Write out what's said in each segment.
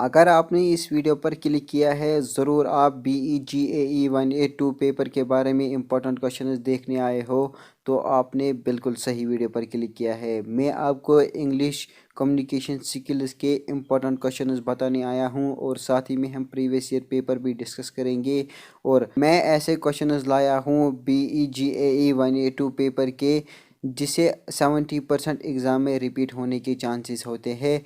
अगर आपने इस वीडियो पर क्लिक किया है, ज़रूर आप BEGAE 182 पेपर के बारे में इम्पोर्टेंट क्वेश्चंस देखने आए हो, तो आपने बिल्कुल सही वीडियो पर क्लिक किया है। मैं आपको इंग्लिश कम्युनिकेशन स्किल्स के इम्पोर्टेंट क्वेश्चंस बताने आया हूं और साथ ही में हम प्रीवियस ईयर पेपर भी डिस्कस करेंगे। और मैं ऐसे क्वेश्चंस लाया हूं BEGAE 182 पेपर के जिसे 70% एग्ज़ाम में रिपीट होने के चांसेस होते हैं।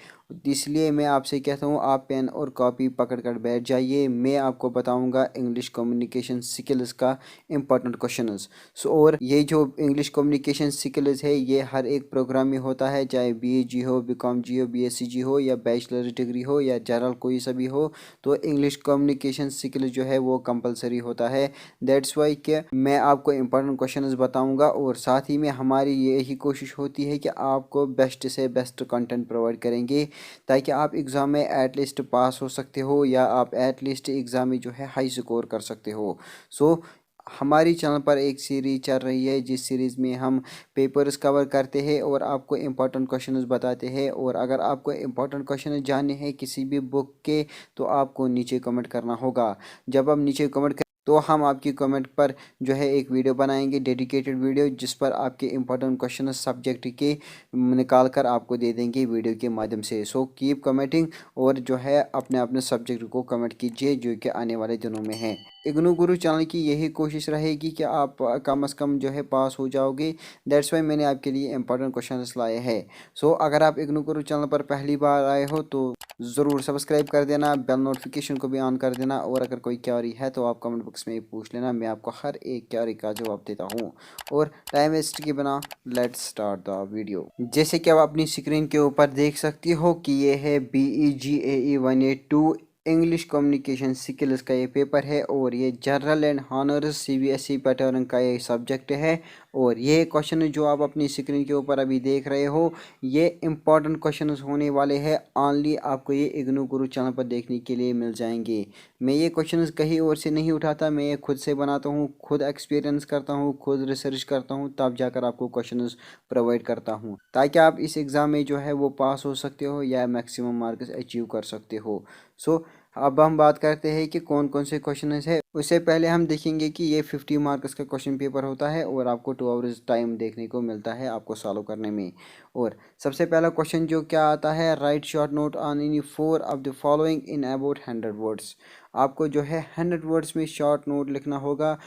इसलिए मैं आपसे कहता हूँ, आप पेन और कॉपी पकड़ कर बैठ जाइए। मैं आपको बताऊंगा इंग्लिश कम्युनिकेशन स्किल्स का इम्पोर्टेंट क्वेश्चंस। और ये जो इंग्लिश कम्युनिकेशन स्किल्स है, ये हर एक प्रोग्राम में होता है, चाहे BE हो, BCom हो, BSc हो या बैचलर डिग्री हो या जनरल कोई सा भी हो, तो इंग्लिश कम्युनिकेशन स्किल्स जो है वो कंपलसरी होता है। दैट्स वाई कि मैं आपको इम्पोर्टेंट क्वेश्चंस बताऊंगा और साथ ही में हमारी यही कोशिश होती है कि आपको बेस्ट से बेस्ट कंटेंट प्रोवाइड करेंगे, ताकि आप एग्ज़ाम में एटलीस्ट पास हो सकते हो या आप एटलीस्ट एग्ज़ाम में जो है हाई स्कोर कर सकते हो। सो हमारी चैनल पर एक सीरीज चल रही है, जिस सीरीज़ में हम पेपर्स कवर करते हैं और आपको इम्पोर्टेंट क्वेश्चंस बताते हैं। और अगर आपको इम्पोर्टेंट क्वेश्चन जानने हैं किसी भी बुक के, तो आपको नीचे कमेंट करना होगा। जब आप नीचे कमेंट तो हम आपकी कमेंट पर जो है एक वीडियो बनाएंगे, डेडिकेटेड वीडियो, जिस पर आपके इंपॉर्टेंट क्वेश्चन सब्जेक्ट के निकाल कर आपको दे देंगे वीडियो के माध्यम से। सो कीप कमेंटिंग और जो है अपने अपने सब्जेक्ट को कमेंट कीजिए जो कि आने वाले दिनों में है। इग्नू गुरु चैनल की यही कोशिश रहेगी कि आप कम से कम जो है पास हो जाओगे। दैट्स वाई मैंने आपके लिए इंपॉर्टेंट क्वेश्चन लाए हैं। सो अगर आप इग्नू गुरु चैनल पर पहली बार आए हो तो ज़रूर सब्सक्राइब कर देना, बेल नोटिफिकेशन को भी ऑन कर देना। और अगर कोई क्वेरी है तो आप कमेंट बॉक्स में पूछ लेना, मैं आपको हर एक क्वेरी का जवाब देता हूँ। और टाइम वेस्ट के बिना लेट्स स्टार्ट द वीडियो। जैसे कि आप अपनी स्क्रीन के ऊपर देख सकती हो कि ये है BEGAE 182 इंग्लिश कम्युनिकेशन स्किल्स का ये पेपर है और ये general and honours CBSE pattern का ये सब्जेक्ट है। और ये क्वेश्चन जो आप अपनी स्क्रीन के ऊपर अभी देख रहे हो, ये इंपॉर्टेंट क्वेश्चंस होने वाले हैं। ऑनली आपको ये इग्नू गुरु चैनल पर देखने के लिए मिल जाएंगे। मैं ये क्वेश्चंस कहीं और से नहीं उठाता, मैं ये खुद से बनाता हूँ, खुद एक्सपीरियंस करता हूँ, खुद रिसर्च करता हूँ, तब जाकर आपको क्वेश्चंस प्रोवाइड करता हूँ, ताकि आप इस एग्ज़ाम में जो है वो पास हो सकते हो या मैक्सिमम मार्क्स अचीव कर सकते हो। सो अब हम बात करते हैं कि कौन कौन से क्वेश्चन है। उससे पहले हम देखेंगे कि ये 50 मार्क्स का क्वेश्चन पेपर होता है और आपको 2 आवर्स टाइम देखने को मिलता है आपको सॉल्व करने में। और सबसे पहला क्वेश्चन जो क्या आता है, right short note on any 4 of the following in about 100 words. आपको जो है 100 वर्ड्स में शॉर्ट नोट लिखना होगा।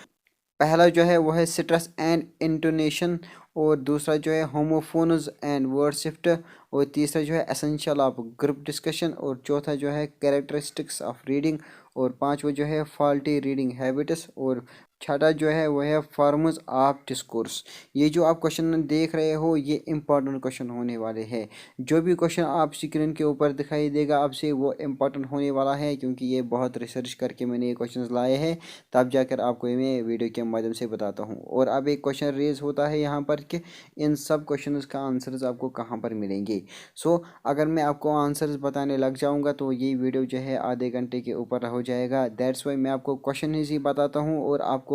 पहला जो है वो है स्ट्रेस एंड इंटोनेशन, और दूसरा जो है होमोफोन्स एंड वर्ड शिफ्ट, और तीसरा जो है एसेंशियल ऑफ ग्रुप डिस्कशन, और चौथा जो है कैरेक्टरिस्टिक्स ऑफ रीडिंग, और पांचवा जो है फॉल्टी रीडिंग हैबिट्स, और छठा जो है वो है फॉर्म्स ऑफ डिस्कोर्स। ये जो आप क्वेश्चन देख रहे हो, ये इंपॉर्टेंट क्वेश्चन होने वाले हैं। जो भी क्वेश्चन आप स्क्रीन के ऊपर दिखाई देगा आपसे, वो इंपॉर्टेंट होने वाला है, क्योंकि ये बहुत रिसर्च करके मैंने ये क्वेश्चन लाए हैं, तब जाकर आपको मैं वीडियो के माध्यम से बताता हूँ। और अब एक क्वेश्चन रेज होता है यहाँ पर कि इन सब क्वेश्चंस का आंसर्स आपको कहाँ पर मिलेंगे। सो अगर मैं आपको आंसर्स बताने लग जाऊँगा तो ये वीडियो जो है आधे घंटे के ऊपर हो जाएगा। दैट्स वाई मैं आपको क्वेश्चन ही बताता हूँ और आपको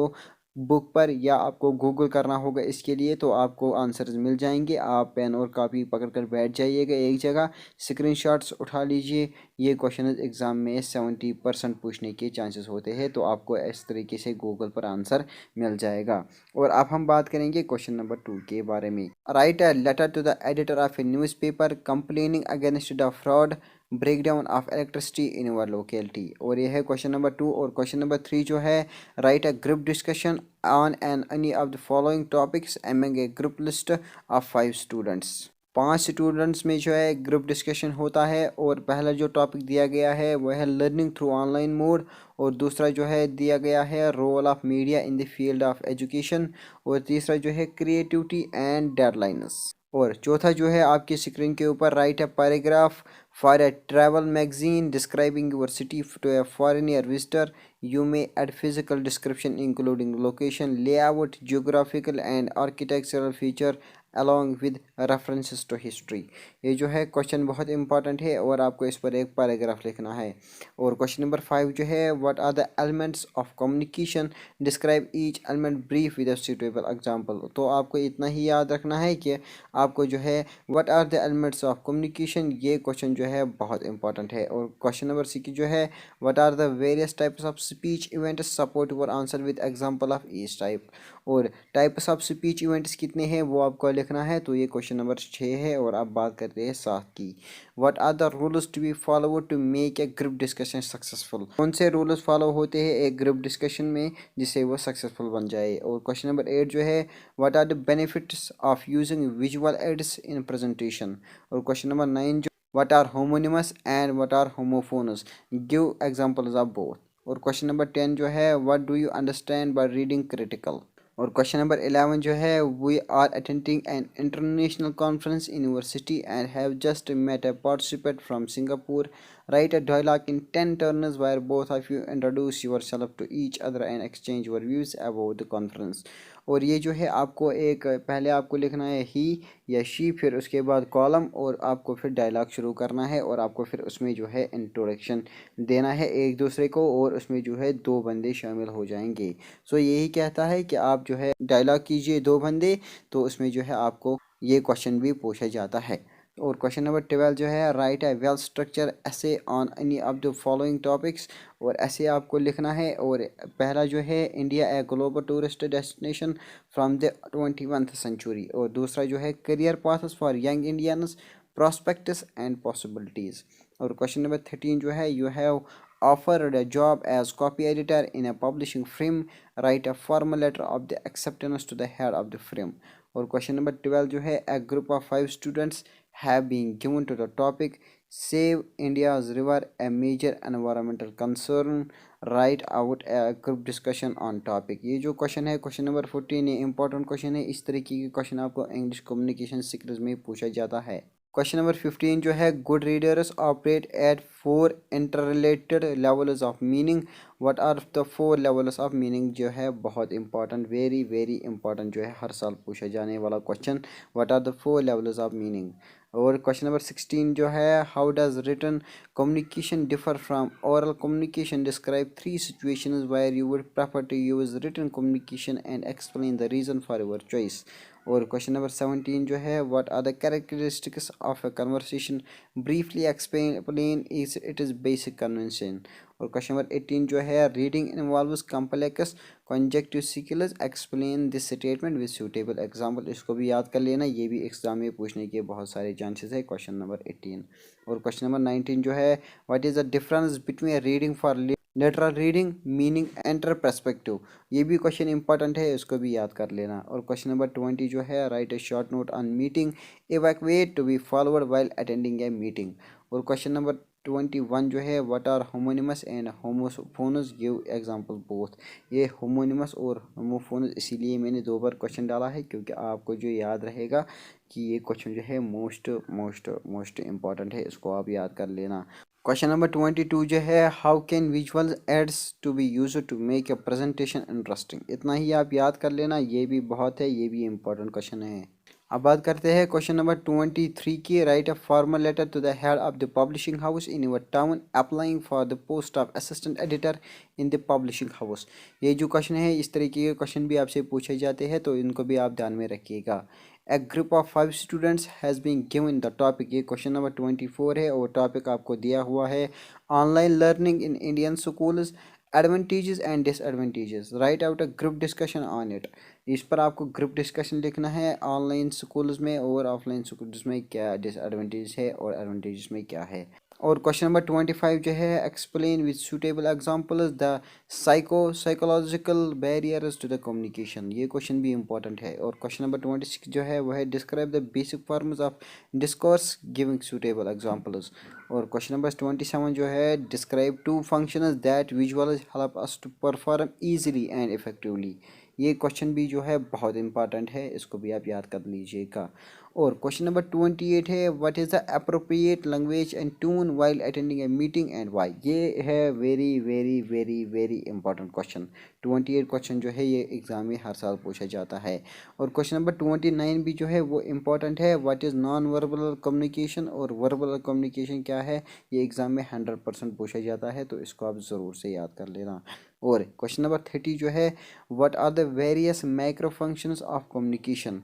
बुक पर या आपको गूगल करना होगा इसके लिए, तो आपको आंसर्स मिल जाएंगे। आप पेन और कॉपी पकड़ कर बैठ जाइएगा एक जगह, स्क्रीनशॉट्स उठा लीजिए। ये क्वेश्चन एग्ज़ाम में 70% पूछने के चांसेस होते हैं, तो आपको इस तरीके से गूगल पर आंसर मिल जाएगा। और अब हम बात करेंगे क्वेश्चन नंबर 2 के बारे में। Write a letter to the editor of a newspaper complaining against the fraud breakdown of electricity in our locality. और यह है क्वेश्चन नंबर 2। और क्वेश्चन नंबर 3 जो है, write a group discussion on an any of the following topics among A group list of 5 students. 5 students में जो है group discussion होता है, और पहला जो टॉपिक दिया गया है वो है लर्निंग थ्रू ऑनलाइन मोड, और दूसरा जो है दिया गया है role of media in the field of education, और तीसरा जो है क्रिएटिविटी एंड डेडलाइंस, और चौथा जो है आपकी स्क्रीन के ऊपर, right a paragraph for a travel magazine describing your city to a foreigner visitor. You may add physical description including location, layout, geographical and architectural feature along with references to history. ये जो है question बहुत important है और आपको इस पर एक पैराग्राफ लिखना है। और क्वेश्चन नंबर 5 जो है, what are the elements of communication, describe each element brief with a suitable example. तो आपको इतना ही याद रखना है कि आपको जो है what are the elements of communication, ये क्वेश्चन जो है बहुत इंपॉर्टेंट है। और क्वेश्चन नंबर 6 जो है, what are the various types of speech events, support your answer with example of each type. और टाइप्स ऑफ स्पीच इवेंट्स कितने हैं वो आपको लिखना है। तो ये क्वेश्चन नंबर 6 है। और अब बात करते हैं 7 की, what are the rules to be followed to make a group discussion successful. कौन से रूल्स फॉलो होते हैं एक ग्रुप डिस्कशन में जिससे वो सक्सेसफुल बन जाए। और क्वेश्चन नंबर 8 जो है, what are the benefits of using visual aids in presentation. और क्वेश्चन नंबर 9 जो, what are homonyms and what are homophones, give examples of both. और क्वेश्चन नंबर 10 जो है, what do you understand by reading critical. और question number 11 जो है, we are attending an international conference in your city and have just met a participant from Singapore, write a dialogue in 10 turns where both of you introduce yourself to each other and exchange your views about the conference. और ये जो है आपको एक पहले आपको लिखना है ही या शी, फिर उसके बाद कॉलम, और आपको फिर डायलॉग शुरू करना है और आपको फिर उसमें जो है इंट्रोडक्शन देना है एक दूसरे को, और उसमें जो है दो बंदे शामिल हो जाएंगे। सो यही कहता है कि आप जो है डायलॉग कीजिए दो बंदे, तो उसमें जो है आपको ये क्वेश्चन भी पूछा जाता है। और क्वेश्चन नंबर 12 जो है, write a well structure essay on any of the following topics. और ऐसे आपको लिखना है। और पहला जो है, India a global tourist destination from the 21st century. और दूसरा जो है, career paths for young Indians, prospects and possibilities। और क्वेश्चन नंबर 13 जो है, you have offered a job as copy editor in a publishing firm, write a formal letter of the acceptance to the head of the firm। और question number 12 जो है, a group of 5 students have been given to the topic save India's river, a major environmental concern, write out a group discussion on topic। ये जो question है question number 14, ये important question है। इस तरीके के क्वेश्चन आपको इंग्लिश कम्युनिकेशन स्किल्स में पूछा जाता है। क्वेश्चन नंबर 15 जो है, good readers operate at 4 interrelated levels of meaning, what are the 4 levels of meaning. जो है बहुत इंपॉर्टेंट, वेरी वेरी इंपॉर्टेंट जो है हर साल पूछा जाने वाला question, what are the 4 levels of meaning. और क्वेश्चन नंबर 16 जो है, how does written communication differ from oral communication, describe 3 situations where you would prefer to use written communication and explain the reason for your choice. और question number 17 जो है, what are the characteristics of a conversation, briefly explain is it is basic convention. और question number 18 जो है, reading involves complex conjunctive skills, explain this statement with suitable example. इसको भी याद कर लेना, ये भी एग्जाम में पूछने के बहुत सारे चांसेस है। Question number 18। और क्वेश्चन नंबर 19 जो है, what is the difference between reading for lateral reading, meaning enter perspective. ये भी क्वेश्चन इंपॉर्टेंट है, इसको भी याद कर लेना। और क्वेश्चन नंबर 20 जो है, write a short note on meeting evacuate to be forward while attending a meeting. और क्वेश्चन नंबर 21 जो है, what are homonyms and homophones, give example both. ये होमोनिमस और होमोफोनस इसीलिए मैंने 2 बार क्वेश्चन डाला है क्योंकि आपको जो याद रहेगा कि ये क्वेश्चन जो है मोस्ट मोस्ट मोस्ट इंपॉर्टेंट है, इसको आप याद कर लेना। क्वेश्चन नंबर 22 जो है, how can visual aids to be use to make a presentation interesting. इतना ही आप याद कर लेना, ये भी बहुत है, ये भी इंपॉर्टेंट क्वेश्चन है। अब बात करते हैं क्वेश्चन नंबर 23 की, write a formal letter to the head of the publishing house in your town applying for the post of assistant editor in the publishing house. ये जो क्वेश्चन है, इस तरीके के क्वेश्चन भी आपसे पूछे जाते हैं, तो इनको भी आप ध्यान में रखिएगा। A group of 5 students has been given the topic, ये क्वेश्चन नंबर 24 है और टॉपिक आपको दिया हुआ है online learning in Indian schools, advantages and disadvantages, write out a group discussion on it. इस पर आपको ग्रुप डिस्कशन लिखना है ऑनलाइन स्कूल्स में और ऑफलाइन स्कूल्स में क्या डिसएडवांटेज है और एडवांटेजेस में क्या है। और क्वेश्चन नंबर 25 जो है, explain with suitable examples the psychological barriers to the communication. ये क्वेश्चन भी इंपॉर्टेंट है। और क्वेश्चन नंबर 26 जो है, वह है describe the basic forms of discourse giving suitable examples. और क्वेश्चन नंबर 27 जो है, describe 2 functions that visuals help us to perform easily and effectively. ये क्वेश्चन भी जो है बहुत इंपॉर्टेंट है, इसको भी आप याद कर लीजिएगा। और क्वेश्चन नंबर 28 है, what is the appropriate language and tone while attending a meeting and why. ये है very very very very important question. 28 question जो है ये एग्ज़ाम में हर साल पूछा जाता है। और क्वेश्चन नंबर 29 भी जो है वो इम्पॉर्टेंट है, what is non verbal communication और वर्बल कम्युनिकेशन क्या है, ये एग्ज़ाम में 100% पूछा जाता है, तो इसको आप ज़रूर से याद कर लेना। और क्वेश्चन नंबर 30 जो है, what are the various micro functions of communication.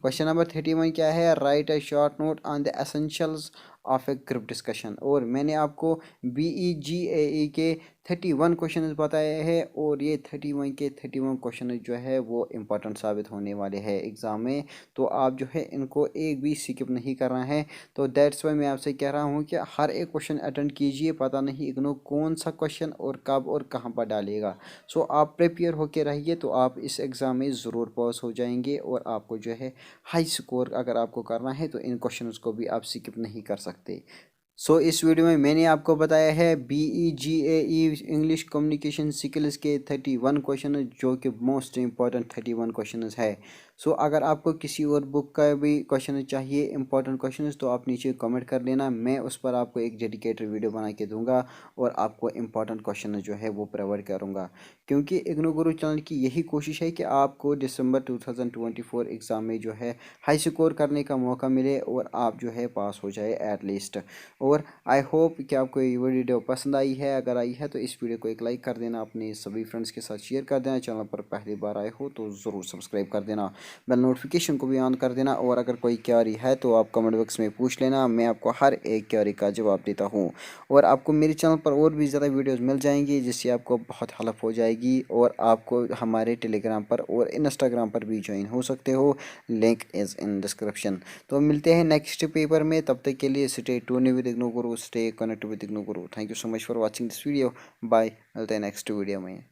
Question number 31 क्या है, write a short note on the essentials of a group discussion. और मैंने आपको BEGAE के 31 क्वेश्चन बताए हैं, और ये 31 के 31 क्वेश्चन जो है वो इम्पोर्टेंट साबित होने वाले हैं एग्ज़ाम में, तो आप जो है इनको एक भी स्किप नहीं करना है। तो दैट्स वाई मैं आपसे कह रहा हूँ कि हर एक क्वेश्चन अटेंड कीजिए, पता नहीं इग्नोर कौन सा क्वेश्चन और कब और कहाँ पर डालेगा। सो आप प्रिपेयर होके रहिए, तो आप इस एग्ज़ाम में ज़रूर पास हो जाएंगे, और आपको जो है हाई स्कोर अगर आपको करना है तो इन क्वेश्चंस को भी आप स्किप नहीं कर सकते। इस वीडियो में मैंने आपको बताया है BEGAE इंग्लिश कम्युनिकेशन स्किल्स के 31 क्वेश्चन, जो कि मोस्ट इंपॉर्टेंट 31 क्वेश्चन है। अगर आपको किसी और बुक का भी क्वेश्चन चाहिए इंपॉर्टेंट क्वेश्चन, तो आप नीचे कमेंट कर लेना, मैं उस पर आपको एक डेडिकेटेड वीडियो बना के दूंगा, और आपको इंपॉर्टेंट क्वेश्चन जो है वो प्रोवाइड करूंगा। क्योंकि इग्नो गुरु चैनल की यही कोशिश है कि आपको दिसंबर 2024 एग्ज़ाम में जो है हाई स्कोर करने का मौका मिले, और आप जो है पास हो जाए एटलीस्ट। और आई होप कि आपको ये वीडियो पसंद आई है, अगर आई है तो इस वीडियो को एक लाइक कर देना, अपने सभी फ्रेंड्स के साथ शेयर कर देना, चैनल पर पहली बार आए हो तो ज़रूर सब्सक्राइब कर देना, बेल नोटिफिकेशन को भी ऑन कर देना। और अगर कोई क्वेरी है तो आप कमेंट बॉक्स में पूछ लेना, मैं आपको हर एक क्वेरी का जवाब देता हूँ। और आपको मेरे चैनल पर और भी ज़्यादा वीडियोज़ मिल जाएंगी, जिससे आपको बहुत हेल्प हो जाएगी, और आपको हमारे टेलीग्राम पर और इंस्टाग्राम पर भी ज्वाइन हो सकते हो, लिंक इज़ इन डिस्क्रिप्शन। तो मिलते हैं नेक्स्ट पेपर में, तब तक के लिए stay tune with IGNOU Guru, stay connect with IGNOU Guru. Thank you so much for watching this video, bye, मिलते हैं नेक्स्ट वीडियो में।